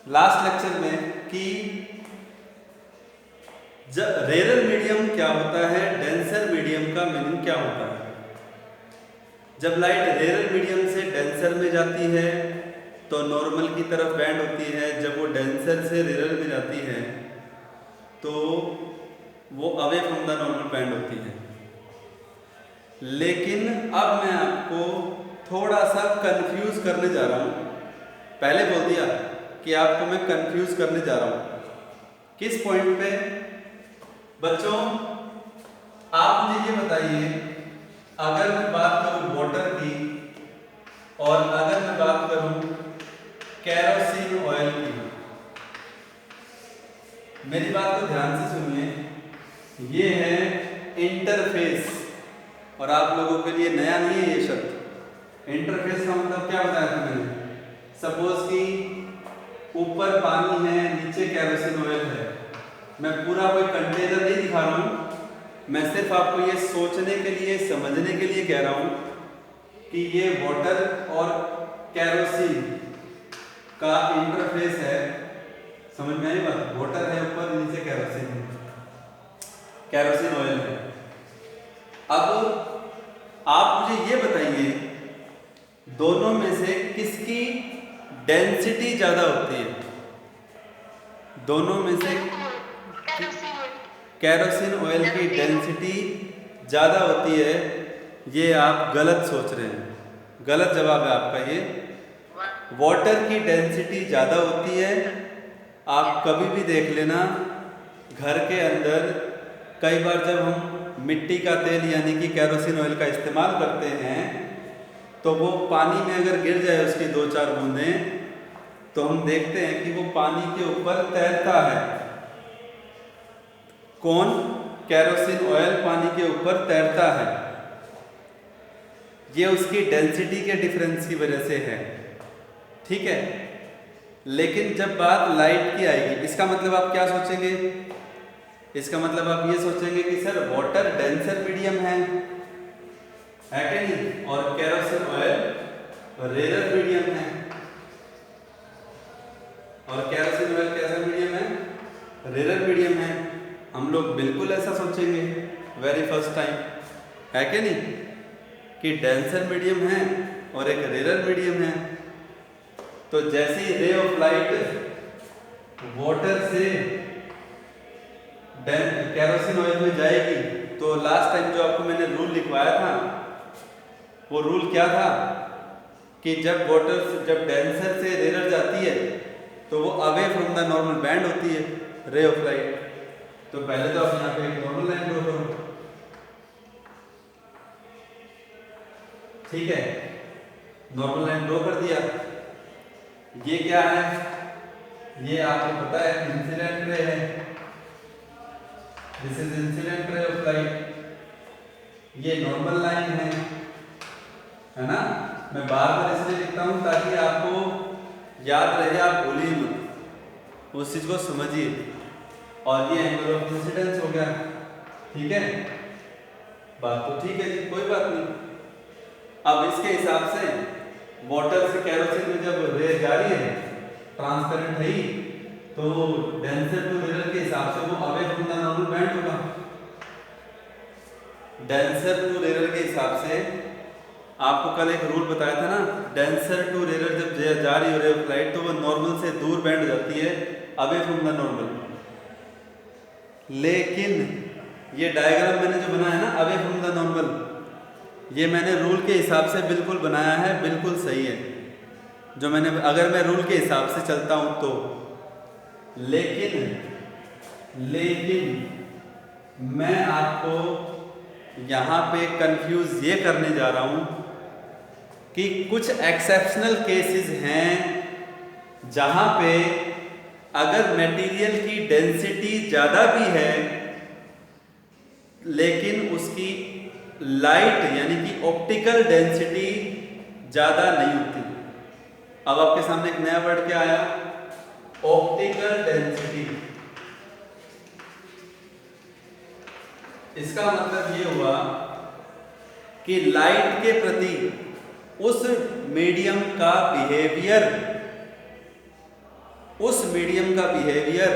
Last lecture में कि जब रेरर मीडियम क्या होता है, डेंसर मीडियम का मीनिंग क्या होता है। जब लाइट रेरर मीडियम से डेंसर में जाती है तो नॉर्मल की तरफ बैंड होती है, जब वो डेंसर से रेरर में जाती है तो वो away from the normal band होती है। लेकिन अब मैं आपको थोड़ा सा कंफ्यूज करने जा रहा हूँ। पहले बोल दिया कि आपको मैं कंफ्यूज करने जा रहा हूँ। किस पॉइंट पे? बच्चों आप मुझे ये बताइए, अगर मैं बात करूँ वाटर की और अगर मैं बात करूँ केरोसिन ऑयल की, मेरी बात को ध्यान से सुनिए। ये है इंटरफेस, और आप लोगों के लिए नया नहीं है ये शब्द। इंटरफेस का मतलब क्या बताया था मैंने? सपोज कि ऊपर पानी है, नीचे केरोसिन ऑयल है। मैं पूरा कोई कंटेनर नहीं दिखा रहा हूँ, मैं सिर्फ आपको ये सोचने के लिए, समझने के लिए कह रहा हूँ कि ये वाटर और केरोसिन का इंटरफेस है। समझ में आई बात? वाटर है ऊपर, नीचे केरोसिन है, केरोसिन ऑयल है। अब आप मुझे ये बताइए, दोनों में से किसकी डेंसिटी ज्यादा होती है? दोनों में से केरोसिन ऑयल की डेंसिटी ज़्यादा होती है। ये आप गलत सोच रहे हैं, गलत जवाब है आपका ये। वाटर की डेंसिटी ज़्यादा होती है। आप कभी भी देख लेना, घर के अंदर कई बार जब हम मिट्टी का तेल यानी कि केरोसिन ऑयल का इस्तेमाल करते हैं तो वो पानी में अगर गिर जाए उसकी 2-4 बूंदें, तो हम देखते हैं कि वो पानी के ऊपर तैरता है। कौन? केरोसिन ऑयल पानी के ऊपर तैरता है। ये उसकी डेंसिटी के डिफरेंस की वजह से है, ठीक है। लेकिन जब बात लाइट की आएगी, इसका मतलब आप क्या सोचेंगे? इसका मतलब आप ये सोचेंगे कि सर वाटर डेंसर मीडियम है कि नहीं, और केरोसिन ऑयल रेरर मीडियम है। और केरोसिन ऑयल कैसा मीडियम है? रेरर मीडियम है। हम लोग बिल्कुल ऐसा सोचेंगे वेरी फर्स्ट टाइम, है कि नहीं, कि डेंसर मीडियम है और एक रेरर मीडियम है। तो जैसे ही रे ऑफ लाइट वाटर से केरोसिन ऑयल में जाएगी, तो लास्ट टाइम जो आपको मैंने रूल लिखवाया था, वो रूल क्या था कि जब डेंसर से रेरर जाती है तो वो away from the normal band होती है रे ऑफ लाइट। तो पहले तो आप यहाँ पे एक नॉर्मल लाइन ड्रॉ करो, ठीक है। नॉर्मल लाइन ड्रॉ कर दिया। ये क्या है? ये आपको पता है इंसिडेंट रे है। This is incident ray of light. ये नॉर्मल लाइन है ना। मैं बार बार इसलिए लिखता हूँ ताकि आपको याद रहे, आप भूलिए मत, उस चीज को समझिए। और ये एंगल ऑफ इंसिडेंस हो गया, ठीक है। बात तो ठीक है जी, कोई बात नहीं। अब इसके हिसाब से वाटर से केरोसिन में जब रे जा रही है, ट्रांसपेरेंट है ही, तो डेंसर टू रेरर के हिसाब से वो away from the normal band होगा। डेंसर टू रेरर के हिसाब से आपको कल एक रूल बताया था ना, डेंसर टू रेरर जब जा रही हो रे ऑफ लाइट तो वो नॉर्मल से दूर बैंड हो जाती है, अवे फ्रॉम द नॉर्मल। लेकिन ये डायग्राम मैंने जो बनाया है ना, अवे फ्रॉम द नॉर्मल, ये मैंने रूल के हिसाब से बिल्कुल बनाया है, बिल्कुल सही है जो मैंने, अगर मैं रूल के हिसाब से चलता हूं तो। लेकिन मैं आपको यहाँ पे कंफ्यूज ये करने जा रहा हूं कि कुछ एक्सेप्शनल केसेस हैं जहां पे अगर मटेरियल की डेंसिटी ज़्यादा भी है लेकिन उसकी लाइट यानी कि ऑप्टिकल डेंसिटी ज़्यादा नहीं होती। अब आपके सामने एक नया वर्ड क्या आया? Optical density. इसका मतलब ये हुआ कि लाइट के प्रति उस मीडियम का बिहेवियर उस मीडियम का बिहेवियर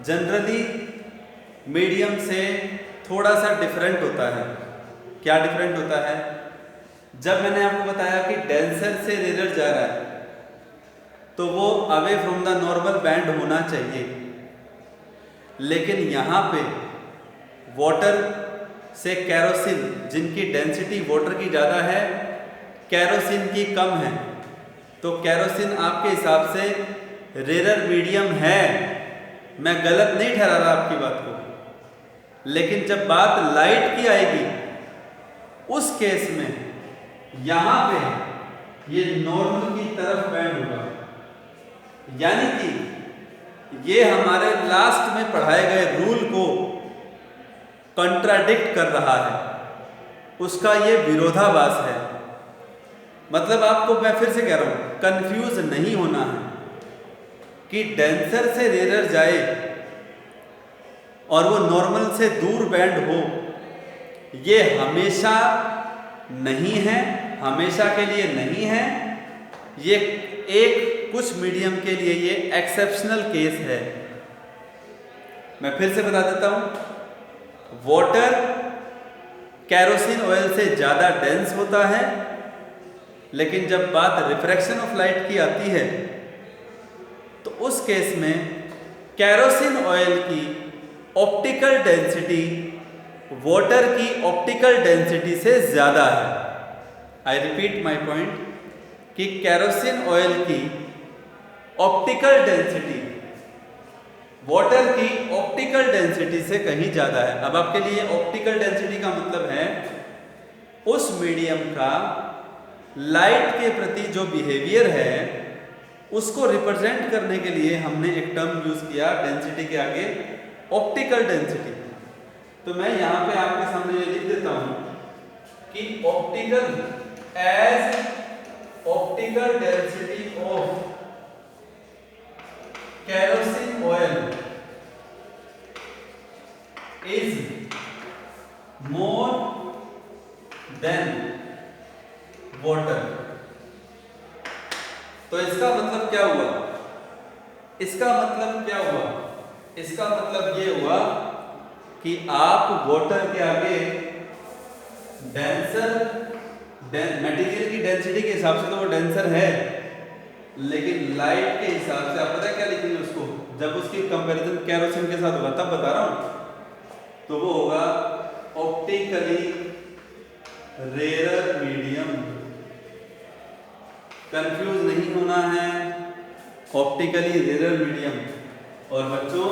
जनरली मीडियम से थोड़ा सा डिफरेंट होता है। क्या डिफरेंट होता है? जब मैंने आपको बताया कि डेंसर से रेयर जा रहा है तो वो away from the normal band होना चाहिए, लेकिन यहाँ पे वाटर से कैरोसिन, जिनकी डेंसिटी वाटर की ज़्यादा है, कैरोसिन की कम है, तो कैरोसिन आपके हिसाब से रेयर मीडियम है। मैं गलत नहीं ठहरा रहा आपकी बात को, लेकिन जब बात लाइट की आएगी उस केस में यहाँ पे ये नॉर्मल की तरफ बैंड होगा। यानी कि ये हमारे लास्ट में पढ़ाए गए रूल को कंट्राडिक्ट कर रहा है, उसका ये विरोधाभास है। मतलब आपको मैं फिर से कह रहा हूं, कंफ्यूज नहीं होना है कि डेंसर से रेयर जाए और वो नॉर्मल से दूर बैंड हो, ये हमेशा नहीं है, हमेशा के लिए नहीं है। ये एक कुछ मीडियम के लिए ये एक्सेप्शनल केस है। मैं फिर से बता देता हूं, वाटर कैरोसिन ऑयल से ज़्यादा डेंस होता है, लेकिन जब बात रिफ्रैक्शन ऑफ लाइट की आती है तो उस केस में कैरोसिन ऑयल की ऑप्टिकल डेंसिटी वाटर की ऑप्टिकल डेंसिटी से ज़्यादा है। आई रिपीट माई पॉइंट कि कैरोसिन ऑयल की ऑप्टिकल डेंसिटी वाटर की ऑप्टिकल डेंसिटी से कहीं ज़्यादा है। अब आपके लिए ऑप्टिकल डेंसिटी का मतलब है उस मीडियम का लाइट के प्रति जो बिहेवियर है उसको रिप्रेजेंट करने के लिए हमने एक टर्म यूज़ किया डेंसिटी के आगे, ऑप्टिकल डेंसिटी। तो मैं यहाँ पे आपके सामने ये लिख देता हूँ कि optical as optical density of kerosene oil is more than water. तो इसका मतलब क्या हुआ? इसका मतलब क्या हुआ? इसका मतलब ये हुआ कि आप वाटर के आगे डेंसर मटेरियल की डेंसिटी के हिसाब से तो वो डेंसर है, लेकिन लाइट के हिसाब से आप पता है क्या लिखेंगे उसको? जब उसकी कंपैरिजन कैरोसिन के साथ होगा तब बता रहा हूं, तो वो होगा ऑप्टिकली रेयर मीडियम। कंफ्यूज नहीं होना है, ऑप्टिकली रेयर मीडियम। और बच्चों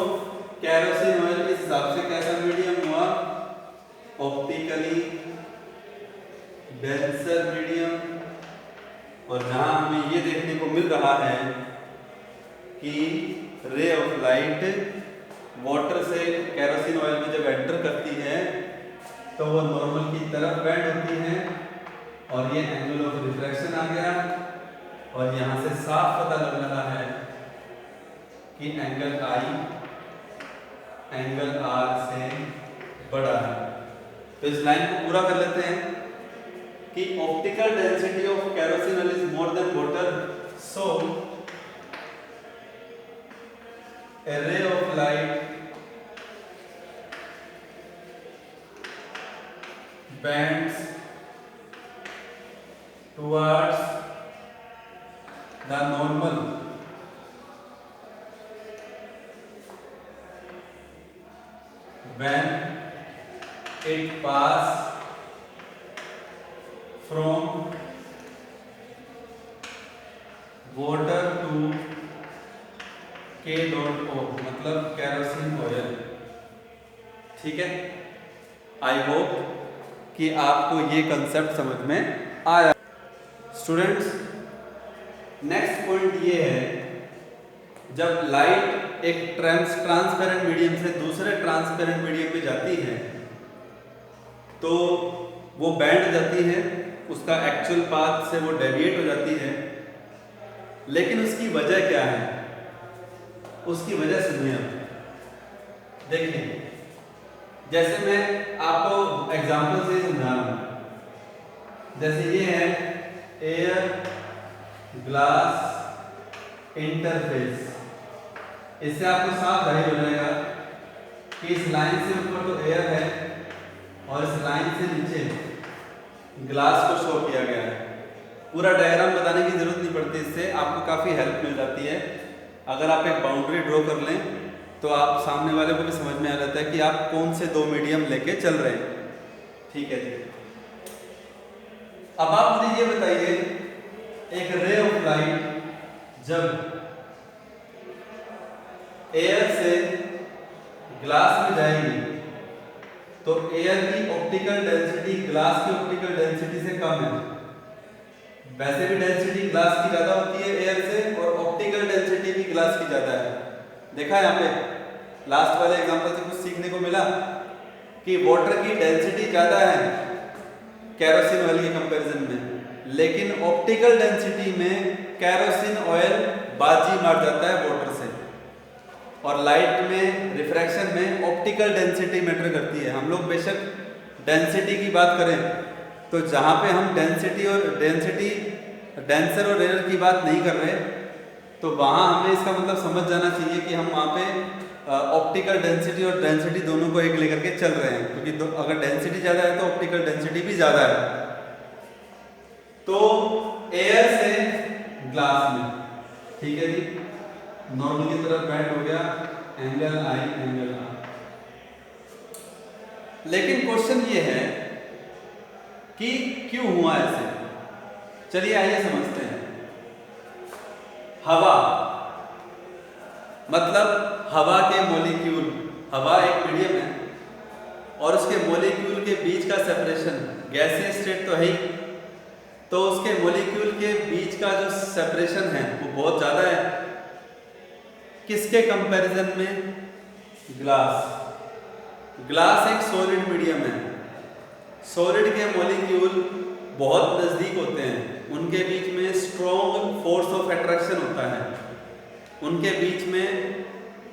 कैरोसिन ऑयल के हिसाब से कैसा मीडियम हुआ? Optically denser medium. और जहां हमें ये देखने को मिल रहा है कि रे ऑफ लाइट वाटर से कैरोसिन ऑयल में जब एंटर करती है तो वो नॉर्मल की तरफ बेंड होती है, और ये एंगल ऑफ रिफ्रैक्शन आ गया। और यहाँ से साफ पता लग रहा है कि एंगल आई एंगल आर से बड़ा है। तो इस लाइन को पूरा कर लेते हैं कि optical density of kerosene oil is more than water, so a ray of light bends towards the normal when it pass from water to K dot O, मतलब कैरोसिन ऑयल। ठीक है, आई होप कि आपको ये concept समझ में आया। Students, next point ये है, जब लाइट एक ट्रांसपेरेंट मीडियम से दूसरे ट्रांसपेरेंट मीडियम में जाती है तो वो बैंड जाती है, उसका एक्चुअल पाथ से वो डेविएट हो जाती है। लेकिन उसकी वजह क्या है? उसकी वजह सुनिए आप। देखिए, जैसे मैं आपको एग्जांपल से समझा रहा हूं, जैसे ये है एयर ग्लास इंटरफेस। इससे आपको साफ जाहिर हो जाएगा कि इस लाइन से ऊपर तो एयर है और इस लाइन से नीचे ग्लास को शो किया गया है। पूरा डायग्राम बताने की जरूरत नहीं पड़ती, इससे आपको काफ़ी हेल्प मिल जाती है। अगर आप एक बाउंड्री ड्रॉ कर लें तो आप सामने वाले को भी समझ में आ जाता है कि आप कौन से दो मीडियम लेके चल रहे हैं। ठीक है जी। अब आप मुझे ये बताइए, एक रे ऑफ लाइट जब एयर से ग्लास में जाएगी तो एयर की ऑप्टिकल डेंसिटी ग्लास की ऑप्टिकल डेंसिटी से कम है। वैसे भी डेंसिटी ग्लास की ज्यादा होती है एयर से, और ऑप्टिकल डेंसिटी भी ग्लास की ज्यादा है। देखा यहाँ पे लास्ट वाले एग्जांपल से कुछ सीखने को मिला कि वाटर की डेंसिटी ज्यादा है केरोसिन ऑयल के कंपैरिजन में, लेकिन ऑप्टिकल डेंसिटी में केरोसिन ऑयल बाजी मार जाता है वाटर से। और लाइट में रिफ्रैक्शन में ऑप्टिकल डेंसिटी मैटर करती है। हम लोग बेशक डेंसिटी की बात करें तो जहाँ पे हम डेंसिटी डेंसर और रेयर की बात नहीं कर रहे, तो वहाँ हमें इसका मतलब समझ जाना चाहिए कि हम वहाँ पे ऑप्टिकल डेंसिटी और डेंसिटी दोनों को एक लेकर के चल रहे हैं, क्योंकि अगर डेंसिटी ज़्यादा है तो ऑप्टिकल डेंसिटी भी ज़्यादा है। तो एयर से ग्लास में, ठीक है जी, नॉर्मल की तरफ बेंड हो गया, एंगल आई एंगल आर। लेकिन क्वेश्चन ये है कि क्यों हुआ ऐसे। चलिए आइए समझते हैं। हवा मतलब हवा के मॉलिक्यूल, हवा एक मीडियम है और उसके मॉलिक्यूल के बीच का सेपरेशन, गैसीय स्टेट तो है ही, तो उसके मॉलिक्यूल के बीच का जो सेपरेशन है वो बहुत ज़्यादा है। किसके कंपैरिजन में? ग्लास एक सॉलिड मीडियम है। सॉलिड के मॉलिक्यूल बहुत नज़दीक होते हैं, उनके बीच में स्ट्रॉन्ग फोर्स ऑफ अट्रैक्शन होता है। उनके बीच में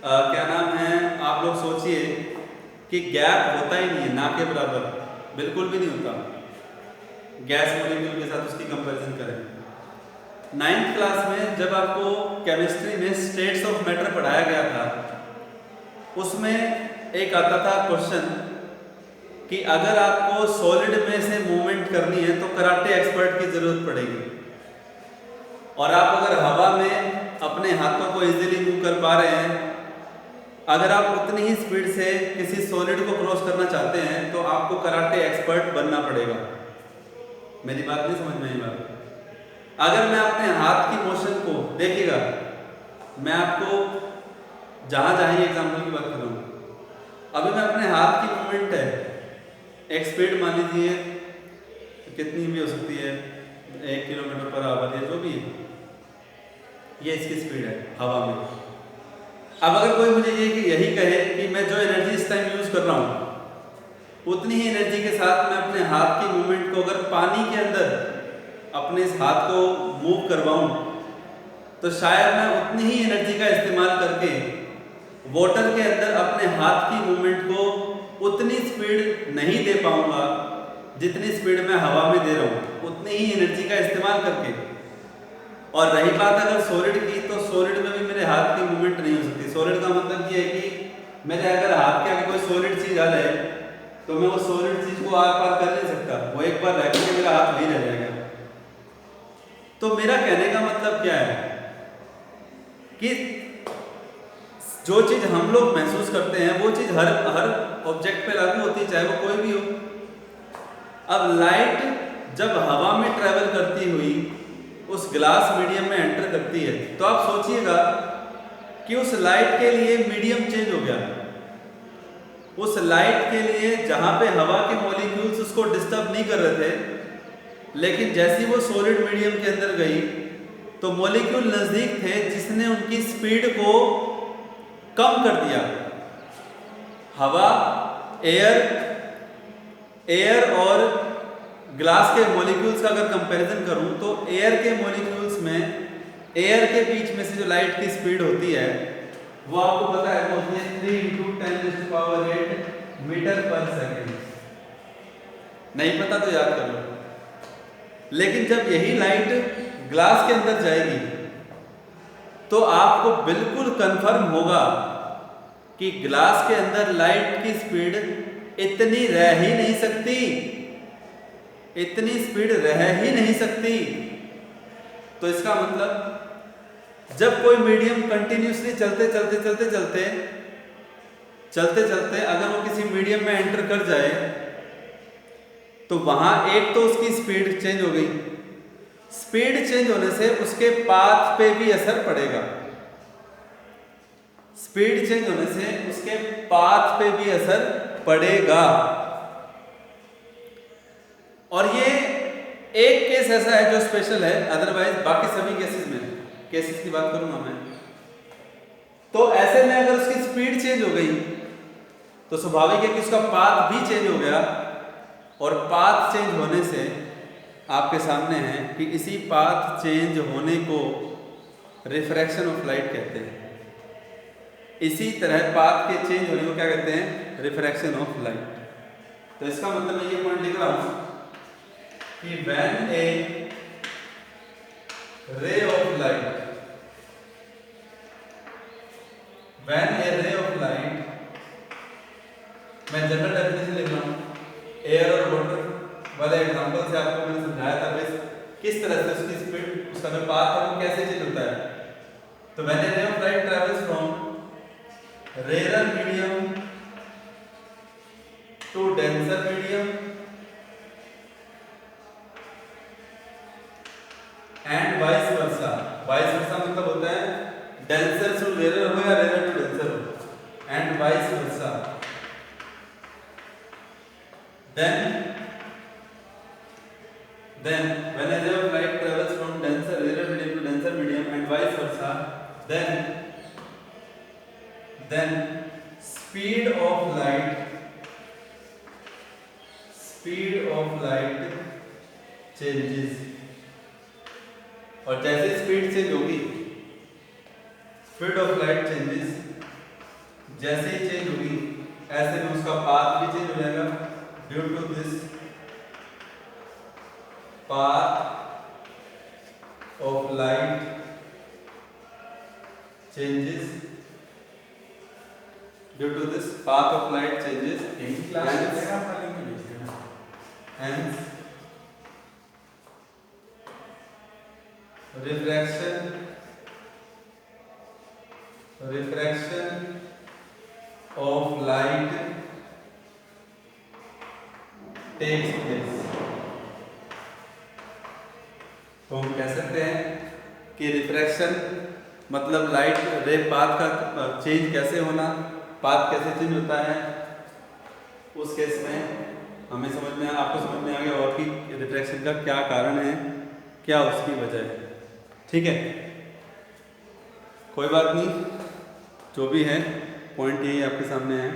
क्या नाम है, आप लोग सोचिए कि गैप होता ही नहीं है, ना के बराबर, बिल्कुल भी नहीं होता। गैस मॉलिक्यूल के साथ उसकी कंपैरिजन करें। 9th क्लास में जब आपको केमिस्ट्री में स्टेट्स ऑफ मैटर पढ़ाया गया था, उसमें एक आता था क्वेश्चन कि अगर आपको सॉलिड में से मूवमेंट करनी है तो कराटे एक्सपर्ट की जरूरत पड़ेगी, और आप अगर हवा में अपने हाथों को इजीली मूव कर पा रहे हैं, अगर आप उतनी ही स्पीड से किसी सॉलिड को क्रॉस करना चाहते हैं तो आपको कराटे एक्सपर्ट बनना पड़ेगा। मेरी बात नहीं समझ में आई बात? अगर मैं अपने हाथ की मोशन को, देखिएगा मैं आपको जहां जहां ये एग्जाम्पल की बात कर रहा हूँ, अभी मैं अपने हाथ की मूवमेंट है, एक स्पीड मान लीजिए कितनी भी हो सकती है, 1 किलोमीटर पर आवर या जो भी है, ये इसकी स्पीड है हवा में। अब अगर कोई मुझे यही कहे कि मैं जो एनर्जी इस टाइम यूज कर रहा हूँ उतनी ही एनर्जी के साथ मैं अपने हाथ की मूवमेंट को अगर पानी के अंदर अपने इस हाथ को मूव करवाऊं तो शायद मैं उतनी ही एनर्जी का इस्तेमाल करके वाटर के अंदर अपने हाथ की मूवमेंट को उतनी स्पीड नहीं दे पाऊंगा जितनी स्पीड मैं हवा में दे रहा हूँ, उतनी ही एनर्जी का इस्तेमाल करके। और रही बात अगर सॉलिड की, तो सॉलिड में भी मेरे हाथ की मूवमेंट नहीं हो सकती। सॉलिड का मतलब ये है कि मेरे अगर हाथ के आगे कोई सॉलिड चीज आ जाए तो मैं उस सॉलिड चीज को आर पार कर नहीं सकता, वो एक बार रह के मेरा हाथ वहीं रह जाएगा। तो मेरा कहने का मतलब क्या है कि जो चीज हम लोग महसूस करते हैं वो चीज हर ऑब्जेक्ट पे लागू होती है, चाहे वो कोई भी हो। अब लाइट जब हवा में ट्रेवल करती हुई उस ग्लास मीडियम में एंटर करती है, तो आप सोचिएगा कि उस लाइट के लिए मीडियम चेंज हो गया। उस लाइट के लिए जहां पे हवा के मॉलिक्यूल्स उसको डिस्टर्ब नहीं कर रहे थे, लेकिन जैसी वो सॉलिड मीडियम के अंदर गई तो मॉलिक्यूल नजदीक थे जिसने उनकी स्पीड को कम कर दिया। हवा, एयर और ग्लास के मॉलिक्यूल्स का अगर कंपैरिजन करूं तो एयर के मॉलिक्यूल्स में, एयर के बीच में से जो लाइट की स्पीड होती है वो आपको पता है वो होती है 3 × 10⁸ मीटर पर सेकेंड। नहीं पता तो याद कर लो। लेकिन जब यही लाइट ग्लास के अंदर जाएगी तो आपको बिल्कुल कंफर्म होगा कि ग्लास के अंदर लाइट की स्पीड इतनी रह ही नहीं सकती, इतनी स्पीड रह ही नहीं सकती। तो इसका मतलब जब कोई मीडियम कंटिन्यूसली चलते चलते अगर वो किसी मीडियम में एंटर कर जाए तो वहां एक तो उसकी स्पीड चेंज हो गई, स्पीड चेंज होने से उसके पाथ पे भी असर पड़ेगा, स्पीड चेंज होने से उसके पाथ पे भी असर पड़ेगा। और ये एक केस ऐसा है जो स्पेशल है, अदरवाइज बाकी सभी केसेस की बात करूंगा मैं। तो ऐसे में अगर उसकी स्पीड चेंज हो गई तो स्वाभाविक है कि उसका पाथ भी चेंज हो गया, और पाथ चेंज होने से आपके सामने है कि इसी पाथ चेंज होने को रिफ्रैक्शन ऑफ लाइट कहते हैं। इसी तरह पाथ के चेंज होने को क्या कहते हैं? Refraction of light. तो इसका मतलब मैं ये पॉइंट लिख रहा हूं कि when a ray of light, when a ray of light, मैं जनरल डेफिनेशन लिख रहा हूं, एयर और वाटर वाले एग्जांपल से आपको मैंने समझाया था बस किस तरह से उसकी स्पीड, उसका जो पाथ है वो कैसे चेंज होता है। तो when a ray of light travels from rare medium to denser medium and vice versa, vice versa मतलब होता है डेंसर टू रेयर हो या रेयर टू डेंसर हो, and vice versa, then when a ray of light travels from denser rarer medium to denser medium and vice versa, then speed of light changes। और जैसे speed change होगी, speed of light changes जैसे ही change होगी ऐसे में उसका path भी change हो जाएगा। Due to this path of light changes, due to this path of light changes, hence refraction of light takes place। तो हम कह सकते हैं कि रिफ्रैक्शन मतलब लाइट रे पाथ का चेंज कैसे होना, पाथ कैसे चेंज होता है, उस केस में हमें आपको समझ में आ गया और कि रिफ्रैक्शन का क्या कारण है, क्या उसकी वजह है। ठीक है, कोई बात नहीं, जो भी है पॉइंट यही आपके सामने है।